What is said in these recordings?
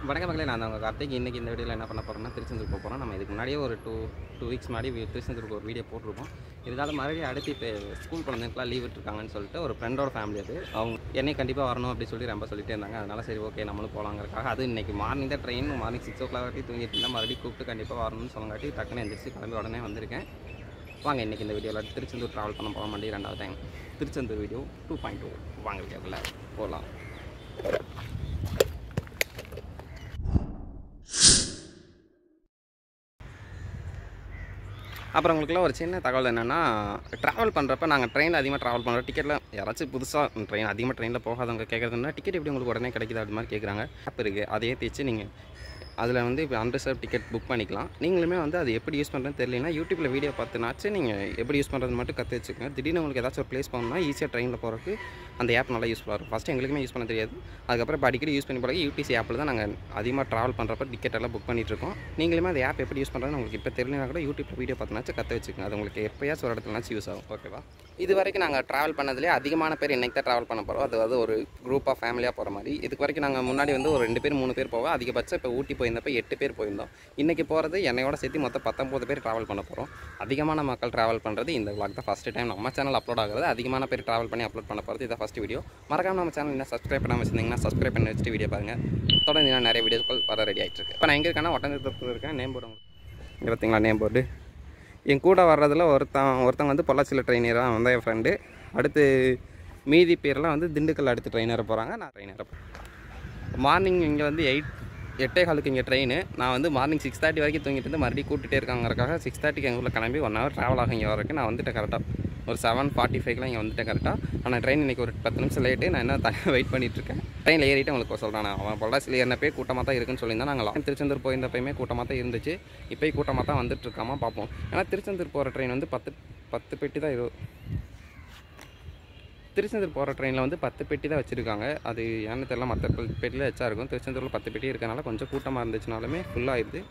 வணக்க மக்களே, நான் உங்கள் கார்த்திக். இன்றைக்கி இந்த வீடியோவில் என்ன பண்ண போகிறோம்னா திருச்செந்தூர் போக போகிறோம். நம்ம இதுக்கு முன்னாடியே ஒரு டூ வீக்ஸ் முன்னாடி திருச்செந்தூருக்கு ஒரு வீடியோ போட்டிருப்போம். இருந்தாலும் மறுபடியும் அடுத்து இப்போ ஸ்கூல் குழந்தைங்களுக்குலாம் லீவ் விட்டுருக்காங்கன்னு சொல்லிட்டு ஒரு ஃப்ரெண்டோட ஃபேமிலி அது அவங்க என்னை கண்டிப்பாக வரணும் அப்படின்னு சொல்லி ரொம்ப சொல்லிட்டே இருந்தாங்க. அதனால் சரி ஓகே நம்மளும் போகலாங்கிறக்காக அது இன்றைக்கி மார்னிங் தான் ட்ரெயின். மார்னிங் 6 o'clock வரைக்கும் தூங்கிட்டு இருந்தால் மறுபடியும் கூப்பிட்டு கண்டிப்பாக வரணும்னு சொன்னங்காட்டி டக்குன்னு எந்திரிச்சு கிளம்பி உடனே வந்திருக்கேன். வாங்க இன்றைக்கி இந்த வீடியோவில் திருச்செந்தூர் ட்ராவல் பண்ண போக மாட்டேன். 2வது டைம் திருச்செந்தூர் வீடியோ 2.2 வாங்க வீடியோக்குள்ள போகலாம். அப்புறம் உங்களுக்குலாம் ஒரு சின்ன தகவல் என்னென்னா, ட்ராவல் பண்ணுறப்ப நாங்கள் ட்ரெயினில் அதிகமாக ட்ராவல் பண்ணுறோம். டிக்கெட்டில் யாராச்சும் புதுசாக அதிகமாக ட்ரெயினில் போகாதவங்க கேட்குறதுனா டிக்கெட் எப்படி உங்களுக்கு உடனே கிடைக்குது அது மாதிரி கேட்குறாங்க. ஆப் இருக்குது, அதையே தேய்ச்சி நீங்கள் அதில் வந்து இப்போ அன்ரிசர்வ் டிக்கெட் புக் பண்ணிக்கலாம். நீங்களுமே வந்து அது எப்படி யூஸ் பண்ணுறதுன்னு தெரியலனா யூடியூப்பில் வீடியோ பார்த்துனாச்சு நீங்கள் எப்படி யூஸ் பண்ணுறது மட்டும் கற்று வச்சுக்கோங்க. திடீர்னு உங்களுக்கு ஏதாச்சும் ஒரு ப்ளேஸ் போகணும்னா ஈஸியாக ட்ரெயினில் போகிறதுக்கு அந்த ஆப் நல்லா யூஸ்ஃபுல்லாக இருக்கும். ஃபஸ்ட்டு எங்களுக்குமே யூஸ் பண்ண தெரியாது. அதுக்கப்புறம் இப்போ அடிக்கடி யூஸ் பண்ணி போகிறக்கு யூடிசி ஆப்பில் தான் நாங்கள் அதிகமாக ட்ராவல் பண்ணுறப்ப டிக்கெட் எல்லாம் புக் பண்ணிட்டுருக்கோம். நீங்களுமே அந்த ஆப் எப்படி யூஸ் பண்ணுறதுன்னு உங்களுக்கு இப்போ தெரியலனா கூட யூடியூப்பில் வீடியோ பார்த்துனாச்சும் கற்று வச்சுக்கோங்க. அது உங்களுக்கு எப்போயாச்சும் ஒரு இடத்துலனாச்சும் யூஸ் ஆகும். ஓகேவா? இது வரைக்கும் நாங்கள் ட்ராவல் பண்ணதுலேயே அதிகமான பேர் இன்றைக்கி தான் ட்ராவல் பண்ண போகிறோம். அது ஒரு குரூப்பாக ஃபேமிலியாக போகிற மாதிரி. இதுக்கு வரைக்கும் நாங்கள் முன்னாடி வந்து ஒரு 2 பேர் 3 பேர் போவோம். அதிகபட்சம் இப்போ ஊட்டி போயிருந்தப்போ 8 பேர் போயிருந்தோம். இன்றைக்கி போகிறது என்னையோட சேர்த்து மொத்தம் 19 பேர் ட்ராவல் பண்ண போகிறோம். அதிகமான மக்கள் ட்ராவல் பண்ணுறது இந்த vlog தான் ஃபஸ்ட்டு டைம் நம்ம சேனல் அப்லோட் ஆகுறது. அதிகமான பேர் ட்ராவல் பண்ணி அப்லோட் பண்ண போகிறது இதான் ஃபஸ்ட் வீடியோ. மறக்காம நம்ம சேனல் என்ன சப்ஸ்கிரைப் பண்ணாமல் வச்சிருந்தீங்கன்னா சப்ஸ்கிரைப் பண்ணி வச்சுட்டு வீடியோ பாருங்கள். தொடர்ந்து நான் நிறைய வீடியோக்கள் வர ரெடி ஆகிட்டு இருக்கு. இப்போ நான் எங்கே இருக்கேன்னா ஒட்டஞ்சத்திரத்தில் இருக்கேன். நேம் போர்டு இங்கே பார்த்தீங்களா? Name board. என் கூட வர்றதில் ஒருத்தங்க வந்து பொள்ளாச்சியில் ட்ரெயினராக வந்தால் என் ஃப்ரெண்டு. அடுத்து மீதி பேரெலாம் வந்து திண்டுக்கல் அடுத்து ட்ரெயினரை போகிறாங்க. நான் ட்ரெயினரை மார்னிங் இங்கே வந்து 8:15 இங்கே ட்ரெயின். நான் வந்து மார்னிங் 6:30 வரைக்கும் தூங்கிட்டு வந்து மறுபடியும் கூட்டிகிட்டே இருக்காங்கிறக்காக 6:30 எங்கள் ஊரில் கிளம்பி 1 hour ட்ராவல் ஆகும் இங்கே வரைக்கும். நான் வந்துட்டு கரெக்டாக ஒரு 7:45 இங்கே வந்துட்டேன் கரெக்டாக. ஆனால் ட்ரெயின் இன்றைக்கி ஒரு 10 நிமிஷம் லேட்டு. நான் என்ன தனியாக வெயிட் பண்ணிகிட்ருக்கேன். ட்ரெயினில் ஏறிட்டு உங்களுக்கு சொல்கிறேன். அவன் பொள்ளாச்சியில் ஏறினப்பே கூட்டமாக தான் இருக்குன்னு சொல்லியிருந்தேன். நாங்கள் திருச்செந்தூர் போயிருந்தப்பயுமே கூட்டமாக தான் இருந்துச்சு. இப்போயும் கூட்டமாக தான் வந்துட்டுருக்காமா பார்ப்போம். ஏன்னா திருச்செந்தூர் போகிற ட்ரெயின் வந்து 10 பெட்டி தான் திருச்செந்தூர் போகிற ட்ரெயினில் வந்து 10 பெட்டி தான் வச்சுருக்காங்க. அது ஏன்னு தெரியல, மற்ற பெட்டியில் வச்சா இருக்கும். திருச்செந்தூரில் 10 பெட்டி இருக்கனால கொஞ்சம் கூட்டமாக இருந்துச்சுனாலுமே ஃபுல்லாகிடுது.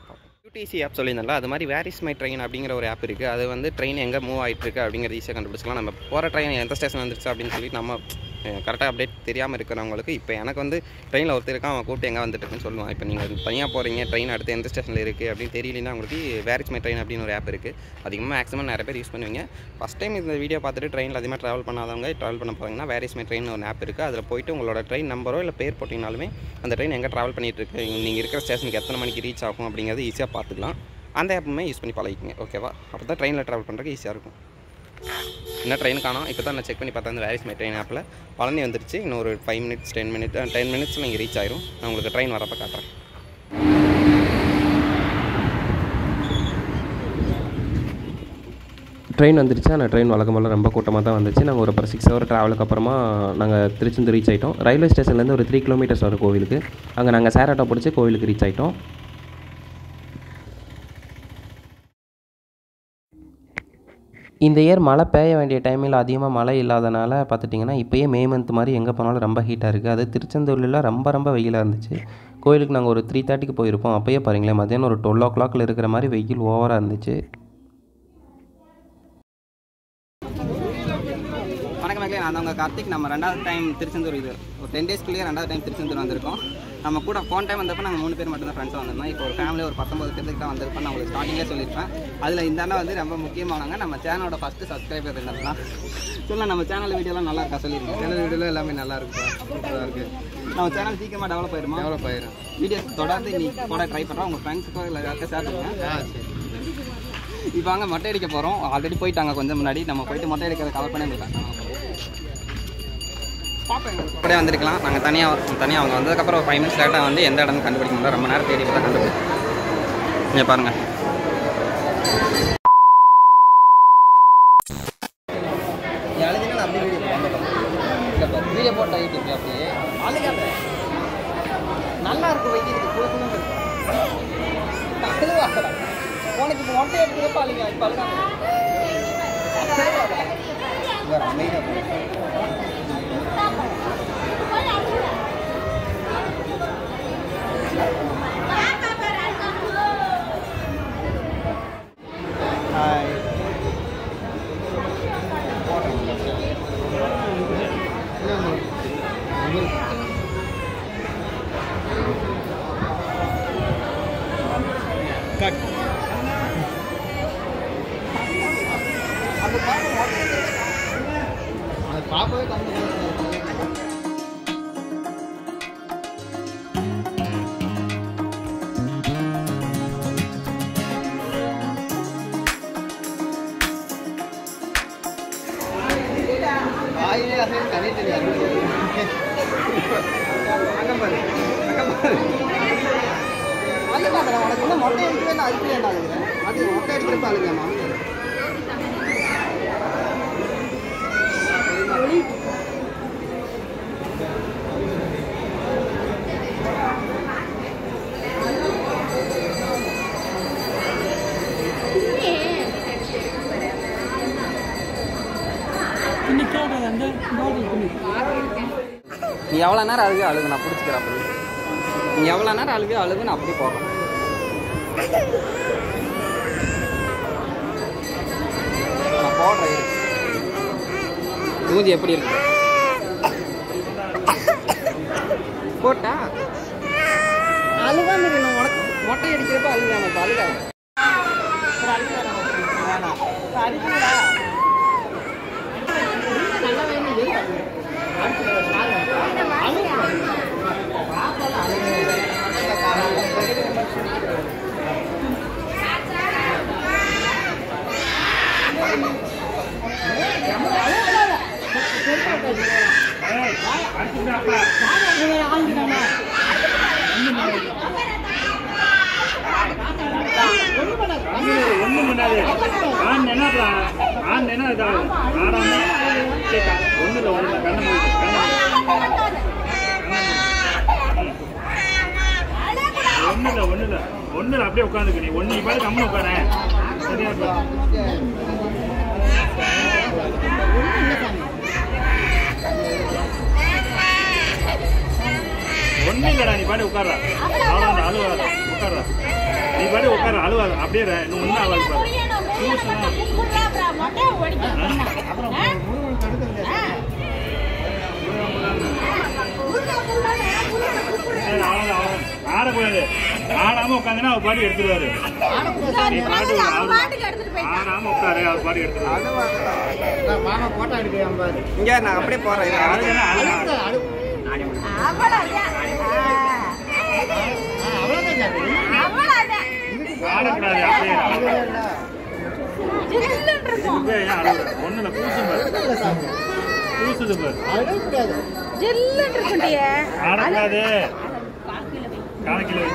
யூடிசி ஆப் சொல்லியிருந்தால அது மாதிரி வேர் இஸ் மை ட்ரெயின் அப்படிங்கிற ஒரு ஆப் இருக்குது. அது வந்து ட்ரெயின் எங்கே மூவ் ஆகிட்டுருக்கு அப்படிங்கிறது ஈஸியாக கண்டுபிடிச்சிக்கலாம். நம்ம போகிற ட்ரெயின் எந்த ஸ்டேஷன் வந்துருச்சு அப்படின்னு சொல்லி நம்ம கரெக்டாக அப்டேட் தெரியாமல் இருக்கிறவங்களுக்கு இப்போ எனக்கு வந்து ட்ரெயினில் ஒருத்தர் இருக்கான், அவன் கூப்பிட்டு எங்கே வந்துட்டுருக்குன்னு சொல்லுவான். இப்போ நீங்கள் தனியாக போகிறீங்க, ட்ரெயின் அடுத்து எந்த ஸ்டேஷனில் இருக்குது அப்படின்னு தெரியலன்னா உங்களுக்கு வேர் இஸ் மை ட்ரெயின் அப்படின்னு ஒரு ஆப் இருக்குது. அதிகமாக மேக்ஸிமம் நிறைய பேர் யூஸ் பண்ணுவீங்க. ஃபஸ்ட் டைம் இந்த வீடியோ பார்த்துட்டு ட்ரெயினில் அதிகமாக ட்ராவல் பண்ணாதவங்க ட்ராவல் பண்ண போகிறீங்கன்னா வேர் இஸ் மை ட்ரெயின் ஒரு ஆப் இருக்குது. அதில் போய்ட்டு உங்களோட ட்ரெயின் நம்பரோ இல்லை பேர் போட்டிங்கனாலுமே அந்த ட்ரெயின் எங்கே ட்ராவல் பண்ணிகிட்டு இருக்கு, நீங்கள் இருக்கிற ஸ்டேஷனுக்கு எத்தனை மணிக்கு ரீச் ஆகும் அப்படிங்கிறது ஈஸியாக பார்த்துக்கலாம். அந்த ஆப்புமே யூஸ் பண்ணி பழகிக்கங்க. ஓகேவா? அப்போ தான் ட்ரெயினில் ட்ராவல் பண்ணுறதுக்கு ஈஸியாக இருக்கும். என்ன ட்ரெயின் காணோம். இப்போ தான் நான் செக் பண்ணி பார்த்தேன். அந்த வேர் இஸ் மை ட்ரெயின் ஆப்பில் பழனி வந்துருச்சு. இன்னும் ஒரு 5 minutes 10 minutes நீங்கள் ரீச் ஆயிரும். நான் உங்களுக்கு ட்ரெயின் வரப்போ காட்டுறேன். ட்ரெயின் வந்துருச்சு. ஆனால் ட்ரெயின் வழக்கமெல்லாம் ரொம்ப கூட்டமாக தான் வந்துச்சு. நாங்கள் ஒரு 6 hour ட்ராவலுக்கு அப்புறமா நாங்கள் திருச்செந்தூர் ரீச் ஆகிட்டோம். ரயில்வே ஸ்டேஷன்லேருந்து ஒரு 3 kilometers வரும் கோவிலுக்கு. அங்கே நாங்கள் ஷேர் ஆட்டோ பிடிச்சி கோவிலுக்கு ரீச் ஆகிட்டோம். இந்த இயர் மழை பெய்ய வேண்டிய டைமில் அதிகமாக மழை இல்லாதனால பார்த்துட்டிங்கன்னா இப்போயே மே மந்த் மாதிரி எங்கே போனாலும் ரொம்ப ஹீட்டாக இருக்குது. அது திருச்செந்தூர்லாம் ரொம்ப வெயிலாக இருந்துச்சு. கோயிலுக்கு நாங்கள் ஒரு 3:30 போயிருப்போம். அப்போயே பாருங்களேன் மத்தியானம் ஒரு 12 o'clock இருக்கிற மாதிரி வெயில் ஓவராக இருந்துச்சு. வணக்கம் மக்களே, நான் உங்கள் கார்த்திக். நம்ம 2வது டைம் திருச்செந்தூர் இது ஒரு 10 daysக்குள்ளேயே 2வது டைம் திருச்செந்தூர் வந்திருக்கோம். நம்ம கூட போன டைம் வந்தப்போ நாங்கள் 3 பேர் மட்டும்தான் ஃப்ரெண்ட்ஸாக வந்திருந்தோம். இப்போ ஒரு ஃபேமிலி ஒரு 19 பேருக்கு தான் வந்திருப்போம். நான் உங்களுக்கு ஸ்டார்டிங்கே சொல்லியிருப்பேன். அதில் இந்த அண்ணா வந்து ரொம்ப முக்கியமானவங்க. நம்ம சேனலோட ஃபஸ்ட்டு சப்ஸ்கிரைபர் இருந்தாங்கன்னா சொல்லலாம். நம்ம சேனல் வீடியோலாம் நல்லா இருக்கா சொல்லியிருக்கோம். சேனல் வீடியோலாம் எல்லாமே நல்லா இருக்குப்பா, சூப்பராக இருக்குது. நம்ம சேனல் சீக்கிரமாக டெவலப் ஆயிடும். வீடியோஸ் தொடர்ந்து நீ கூட ட்ரை பண்ணுறோம். உங்கள் ஃப்ரெண்ட்ஸுக்கோ இல்லை யாருக்கும் ஷேர் பண்ணுங்கள். சரி. இப்போ அங்கே மொட்டை அடிக்க போகிறோம். ஆல்ரெடி போயிட்டாங்க கொஞ்சம் முன்னாடி. நம்ம போயிட்டு மொட்டை அடிக்கிறத கவர் பண்ணி வந்துருக்காங்க. அப்படியே வந்திருக்கலாம். நாங்கள் தனியாக அவங்க வந்ததுக்கப்புறம் ஒரு 5 minutes லேட்டாக வந்து எந்த இடம்னு கண்டுபிடிக்க முடியல. ரொம்ப நேரம் தேடி தான் கண்டுபிடிக்கும். நீங்கள் பாருங்கள். வீடியோ போட்டா யூடியூப்ல அப்படியே நல்லா இருக்கும். வைக்கிறதுக்கு உனக்கு இப்போ மொட்டை எடுக்கிறப்ப அழுங்க. இப்போ அழுகாங்க அமைதியாக பாப்பாவே கம்மி வாயிலே அசைவு தனி தெரியாது. அங்கே பாரு அது பார்க்குறேன் உனக்கு இன்னும் மொட்டை அடிக்கவே நான் அதுக்குள்ளே என்ன ஆகுதுறேன் அது மொட்டை அடிக்கிறப்ப அழுகேம்மா நீ எவ்வளோ நேரம் அழுகு நான் பிடிச்சிக்கிறேன் அப்படி நீ எவ்வளோ நேரம் அழுகு நான் அப்படி போகிறேன் நான் போடுறேன் மூஞ்சி எப்படி இருக்கு போட்டா அழுகாம இருக்கு நான் உனக்கு மொட்டை அடிக்கிறப்ப அழுகாம இப்போ அழுகாம ஒண்ணு அப்படியே உட்காந்துக்கு நீ ஒண்ணு பாரு கம்மி உட்கார சரியா ஒண்ணு இல்லடா நீ பாரு உட்கார அவ்வளோ அழுவாத உட்கார நீ பாரு உட்கார அழுவாத அப்படியே இன்னும் ஒன்னும் ஆகாது ஆடக்கூடாது ஆடாம உட்காந்துன்னா அவர் பாட்டு எடுத்துருவாரு ஆடாம உட்காரு அவர் பாட்டு எடுத்துருவாரு மாமா போட்டோ எடுக்கிறேன் இங்கே நான் அப்படியே போகிறேன் ஆடக்கூடாது அப்படியே ஒண்ணுல பூசுது பாரு ஆடக்கூடாது காலக்கிலோ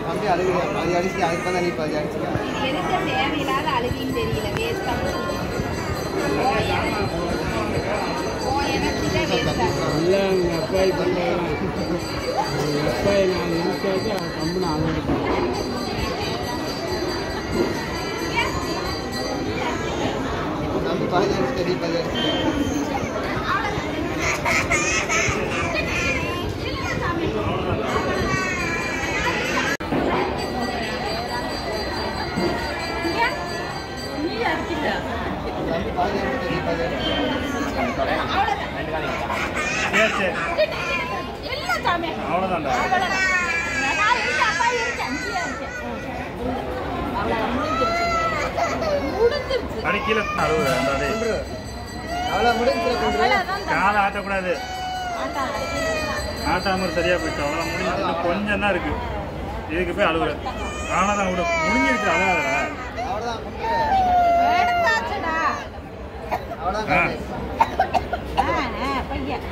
தம்பி அழுகிறேன் அது அடிச்சு அதுக்கு தான் நீ பாதி அடிச்சுக்க எதுக்கு தேவையில்லாத அழுகின்னு தெரியல வேஸ்ட்டாக எனர்ஜிதான் வேஸ்ட்டாக இல்லை எங்கள் அப்பாய் பண்ணுறாங்க எங்கள் அப்பாய் நான் நினைச்சாச்சு கம்பெனி ஆகிருக்கேன் தம்பி பாதி அடிச்சுக்க நீ பாதி அடிச்சுக்க அவ்வளோதான்டா அடிக்கல அவ்வளோ முடிஞ்சு காலை ஆட்டக்கூடாது ஆட்டாமல் சரியா போயிடுச்சு அவ்வளோ முடிஞ்சு கொஞ்சம் தான் இருக்கு இதுக்கு போய் அழுகுற ஆனால் விட முடிஞ்சிருச்சு அழகாதடா அவ்வளோதான் பையன்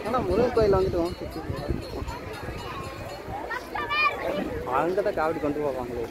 ஆனால் முருகன் கோயில் வந்துட்டு அங்கே தான் காவடி கொண்டு போவாங்களே.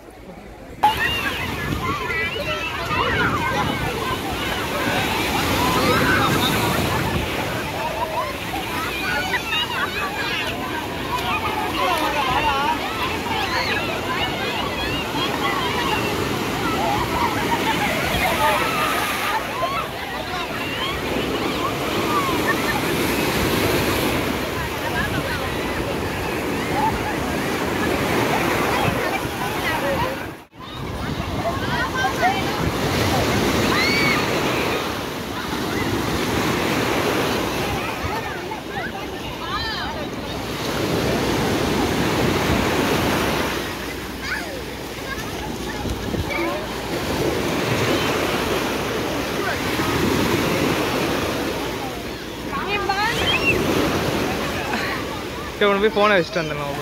உனக்கு போய் ஃபோனை வச்சுட்டு வந்துடலாம்.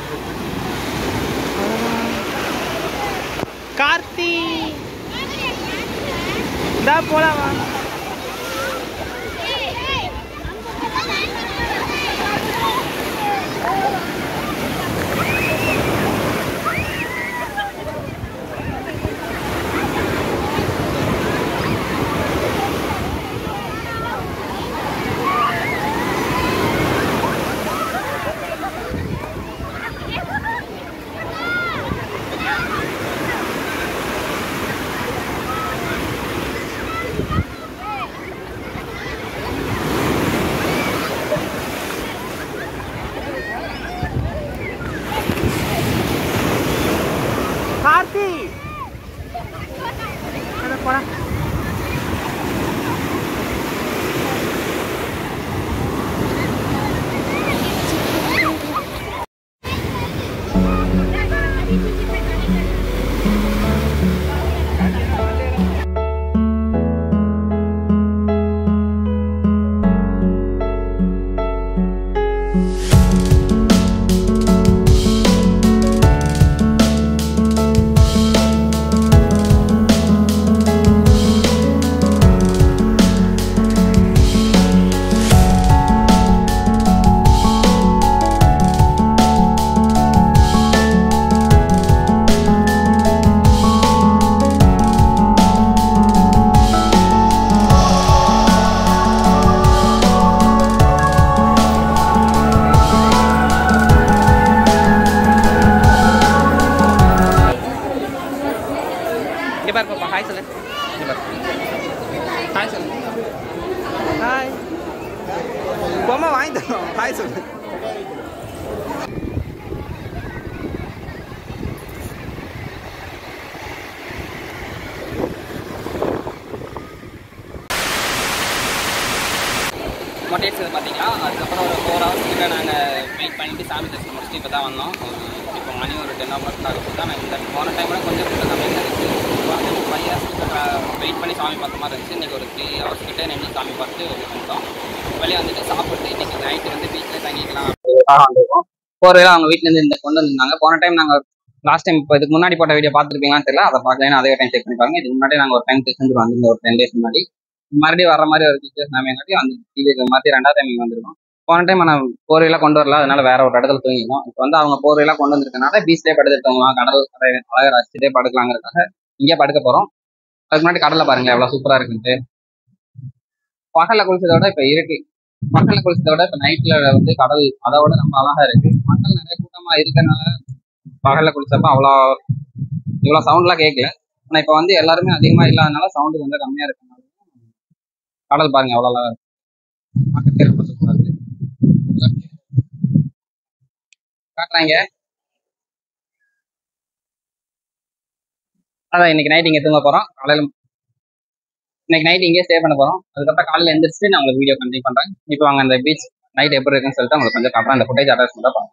கார்த்தி இதா போலாமா? கார்த்தி போடா. இங்கே பாரு பாப்பா, ஹாய் சொல்லு. இங்கே பாரு, ஹாய் சொல்லு. ஹாய் பொம்மை வாங்கி தரோம். ஹாய் சொல்லு. மொட்டை அடிச்சது பார்த்தீங்களா. அதுக்கப்புறம் ஒரு 4 hours கிட்ட நாங்கள் வெயிட் பண்ணிட்டு சாமி தரிசனம் முடிச்சுட்டு இப்போ தான் வந்தோம். இப்போ மணி ஒரு 10:00 ஆகும் தான். நான் இந்த போன டைமில் கொஞ்சம் கூட்டம் கம்மியாக இருந்துச்சு. 5 hours கிட்ட வெயிட் பண்ணி சாமி பார்த்த மாதிரி இருந்துச்சு. இன்றைக்கி ஒரு 3 hours கிட்ட நின்று சாமி பார்த்து வந்துட்டோம். வெளியே வந்துட்டு சாப்பிட்டு இன்றைக்கி நைட்டு வந்து பீச்சில் தங்கிக்கலாம் வந்துருக்கோம். போகிறதுல அவங்க வீட்டிலேருந்து இந்த கொண்டு வந்திருந்தாங்க. போன டைம் நாங்கள் லாஸ்ட் டைம் இப்போ இதுக்கு முன்னாடி போட்ட வீடியோ பார்த்துருப்பீங்களான்னு தெரியல. அதை பார்க்கலாம், அதே டைம் செக் பண்ணி பாருங்க. இதுக்கு முன்னாடி நாங்கள் ஒரு டைம் செஞ்சு வந்திருந்தோம், ஒரு 10 days முன்னாடி. மறுபடியும் வர மாதிரி ஒரு சிச்சுவேஷன் அமையங்காட்டி அந்த இதுக்கு மாதிரி 2வது டைம் இங்கே வந்திருக்கோம். போன டைம் நான் போர்வையெல்லாம் கொண்டு வரல, அதனால வேற ஒரு இடத்துல தூங்கிடும். இப்போ வந்து அவங்க போர்வையெல்லாம் கொண்டு வந்திருக்கனால பீச்லேயே படுத்துட்டு தூங்கலாம், கடல் அழகாக ரசிச்சுட்டே படுக்கலாங்கிறதுக்காக இங்கே படுக்க போகிறோம். அதுக்கு முன்னாடி கடலை பாருங்களேன் எவ்வளோ சூப்பராக இருக்குன்ட்டு. பகலில் குளிச்சதை விட இப்போ இருக்கு, பகலில் குளிச்சதை விட இப்போ நைட்டில் வந்து கடல் அதை விட ரொம்ப அழகாக இருக்கு. மக்கள் நிறைய கூட்டமாக இருக்கிறனால பகலில் குளிச்சப்போ அவ்வளோ இவ்வளோ சவுண்ட்லாம் கேட்கல. ஆனால் இப்போ வந்து எல்லாருமே அதிகமாக இல்லாதனால சவுண்டு கொஞ்சம் கம்மியாக இருக்கனால கடல் பாருங்க எவ்வளோ அழகாக இருக்கு, பார்க்கறதுக்கே ரொம்ப சூப்பராக இருக்கு. காட்டுறாங்க. அதான் இன்னைக்கு நைட் இங்கே தூங்க போகிறோம். காலையில் இன்னைக்கு நைட் இங்கே ஸ்டே பண்ண போகிறோம். அதுக்கப்புறம் காலையில் எழுந்திரிச்சு நான் உங்களுக்கு வீடியோ கண்டினியூ பண்ணுறேன். இப்போ வாங்க அந்த பீச் நைட் எப்படி இருக்குன்னு சொல்லிட்டு உங்களுக்கு கொஞ்சம் காட்டுறேன். அந்த ஃபுட்டேஜ் அட்டாச் மட்டும் பாருங்க.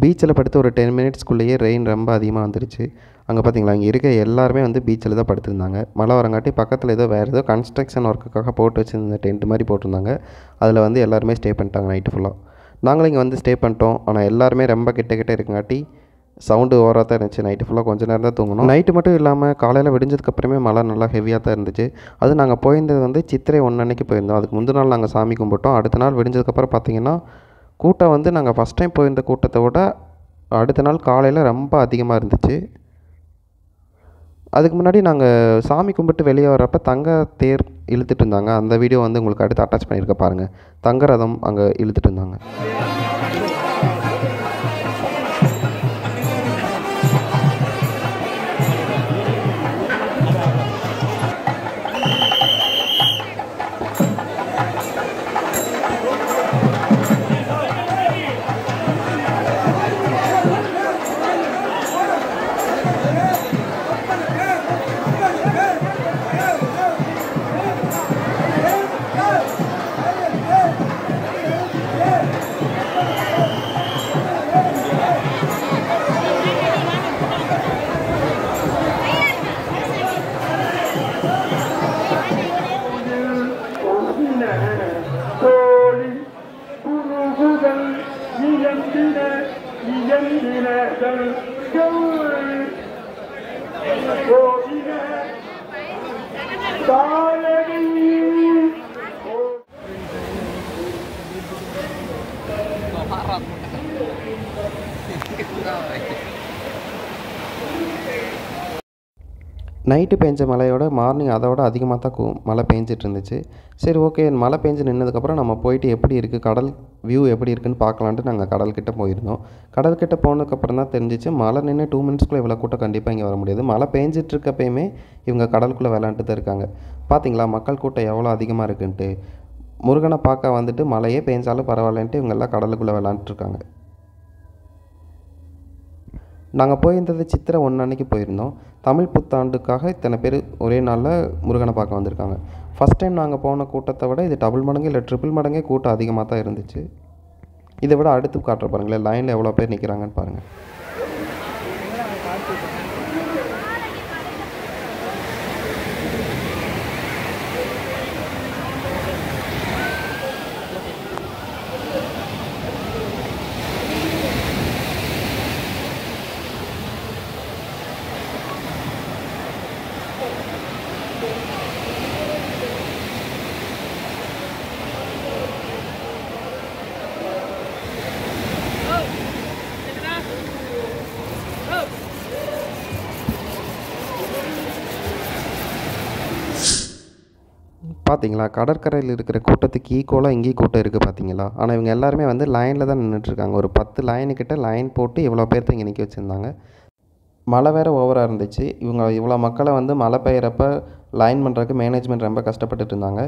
பீச்சில் படுத்து ஒரு 10 மினிட்ஸ்க்குள்ளேயே ரெயின் ரொம்ப அதிகமாக வந்துருச்சு. அங்கே பார்த்தீங்களா, இங்கே இருக்க எல்லாருமே வந்து பீச்சில் தான் படுத்திருந்தாங்க. மழை வரங்காட்டி பக்கத்தில் ஏதோ கன்ஸ்ட்ரக்ஷன் ஒர்க்குக்காக போட்டு வச்சுருந்த டென்ட் மாதிரி போட்டிருந்தாங்க. அதில் வந்து எல்லாருமே ஸ்டே பண்ணிட்டாங்க நைட்டு ஃபுல்லாக. நாங்களும் இங்கே வந்து ஸ்டே பண்ணிட்டோம். ஆனால் எல்லாருமே ரொம்ப கிட்ட இருக்குங்காட்டி சவுண்டு ஓவராக தான் இருந்துச்சு. நைட்டு ஃபுல்லாக கொஞ்சம் நேரம் தான் தூங்கணும். நைட்டு மட்டும் இல்லாமல் காலையில் விடிஞ்சதுக்கப்புறமே மழை நல்லா ஹெவியாக தான் இருந்துச்சு. அது நாங்கள் போயிருந்தது வந்து சித்திரை 1 அன்னைக்கு போயிருந்தோம். அதுக்கு முந்தின நாள் நாங்கள் சாமி கும்பிட்டோம். அடுத்த நாள் விடிஞ்சதுக்கப்புறம் பார்த்தீங்கன்னா கூட்டம் வந்து நாங்கள் ஃபஸ்ட் டைம் போயிருந்த கூட்டத்தை விட அடுத்த நாள் காலையில் ரொம்ப அதிகமாக இருந்துச்சு. அதுக்கு முன்னாடி நாங்கள் சாமி கும்பிட்டு வெளியே வரப்போ தங்க தேர் இழுத்துட்டு இருந்தாங்க. அந்த வீடியோ வந்து உங்களுக்கு அடுத்து அட்டாச் பண்ணியிருக்க பாருங்கள். தங்க ரதம் அங்கே இழுத்துட்டு இருந்தாங்க. நைட்டு பெஞ்ச மழையோட மார்னிங் அதோட அதிகமாக தான் மழை பெஞ்சிட்டு இருந்துச்சு. சரி, ஓகே, மழை பெஞ்சு நின்னதுக்கப்புறம் நம்ம போயிட்டு எப்படி இருக்குது கடல் வியூ எப்படி இருக்குன்னு பார்க்கலான்ட்டு நாங்கள் கடல்கிட்ட போயிருந்தோம். கடல்கிட்ட போனதுக்கப்புறம் தான் தெரிஞ்சிச்சு மழை நின்று 2 மினிட்ஸ்க்குள்ளே இவ்வளோ கூட்டம் கண்டிப்பாக இங்கே வர முடியாது. மழை பெஞ்சிட்டு இருக்கப்பயுமே இவங்க கடலுக்குள்ளே விளாண்டுட்டு தான் இருக்காங்க. பார்த்தீங்களா மக்கள் கூட்டம் எவ்வளோ அதிகமாக இருக்குன்ட்டு. முருகனை பார்க்க வந்துட்டு மழையே பெஞ்சாலும் பரவாயில்லன்ட்டு இவங்கெல்லாம் கடலுக்குள்ளே விளாண்டுட்ருக்காங்க. நாங்கள் போயிருந்தது சித்திரை 1 அன்னைக்கு போயிருந்தோம். தமிழ் புத்தாண்டுக்காக இத்தனை பேர் ஒரே நாளில் முருகனை பார்க்க வந்திருக்காங்க. ஃபஸ்ட் டைம் நாங்கள் போன கூட்டத்தை விட இது டபுள் மடங்கு இல்லை ட்ரிபிள் மடங்கே கூட்டம் அதிகமாக தான் இருந்துச்சு. இதை விட அடுத்து காட்டுற பாருங்களேன், லைனில் எவ்வளோ பேர் நிற்கிறாங்கன்னு பாருங்கள். பார்த்தீங்களா, கடற்கரையில் இருக்கிற கூட்டத்துக்கு ஈக்குவலாக இங்கேயும் கூட்டம் இருக்குது பார்த்தீங்களா. ஆனால் இவங்க எல்லாருமே வந்து லைனில் தான் நின்றுட்டுருக்காங்க. ஒரு 10 லைனுக்கிட்ட லைன் போட்டு இவ்வளோ பேர்த்து இங்கே நிற்க வச்சுருந்தாங்க. மழை வேறு ஓவராக இருந்துச்சு. இவங்க இவ்வளோ மக்களை வந்து மழை பெய்கிறப்ப லைன் பண்ணுறதுக்கு மேனேஜ்மெண்ட் ரொம்ப கஷ்டப்பட்டுட்டு இருந்தாங்க.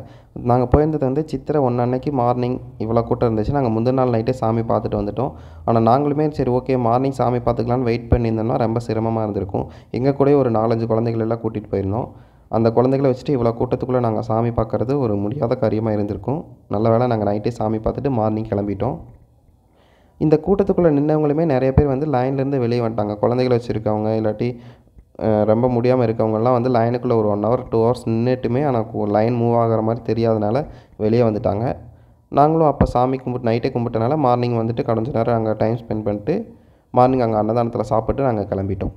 நாங்கள் போயிருந்தது வந்து சித்திரை 1 அன்னைக்கு மார்னிங் இவ்வளோ கூட்டம் இருந்துச்சு. நாங்கள் முந்தின நாள் நைட்டே சாமி பார்த்துட்டு வந்துட்டோம். ஆனால் நாங்களுமே சரி ஓகே மார்னிங் சாமி பார்த்துக்கலான்னு வெயிட் பண்ணியிருந்தோம்னா ரொம்ப சிரமமாக இருந்திருக்கும். எங்கள் கூட ஒரு 4-5 குழந்தைகள் எல்லாம் கூட்டிகிட்டு போயிருந்தோம். அந்த குழந்தைகளை வச்சுட்டு இவ்வளோ கூட்டத்துக்குள்ளே நாங்கள் சாமி பார்க்குறது ஒரு முடியாத காரியமாக இருந்திருக்கும். நல்ல வேளை நாங்கள் நைட்டே சாமி பார்த்துட்டு மார்னிங் கிளம்பிட்டோம். இந்த கூட்டத்துக்குள்ளே நின்றவங்களுமே நிறைய பேர் வந்து லைன்லேருந்து வெளியே வந்துட்டாங்க. குழந்தைகளை வச்சுருக்கவங்க இல்லாட்டி ரொம்ப முடியாமல் இருக்கவங்கெல்லாம் வந்து லைனுக்குள்ளே ஒரு 1 hour 2 hours நின்றுட்டுமே ஆனால் லைன் மூவ் ஆகிற மாதிரி தெரியாதனால வெளியே வந்துட்டாங்க. நாங்களும் அப்போ சாமி நைட்டே கும்பிட்டனால மார்னிங் வந்துட்டு கொஞ்ச நேரம் அங்கே டைம் ஸ்பெண்ட் பண்ணிட்டு மார்னிங் அங்கே அன்னதானத்தில் சாப்பிட்டு நாங்கள் கிளம்பிட்டோம்.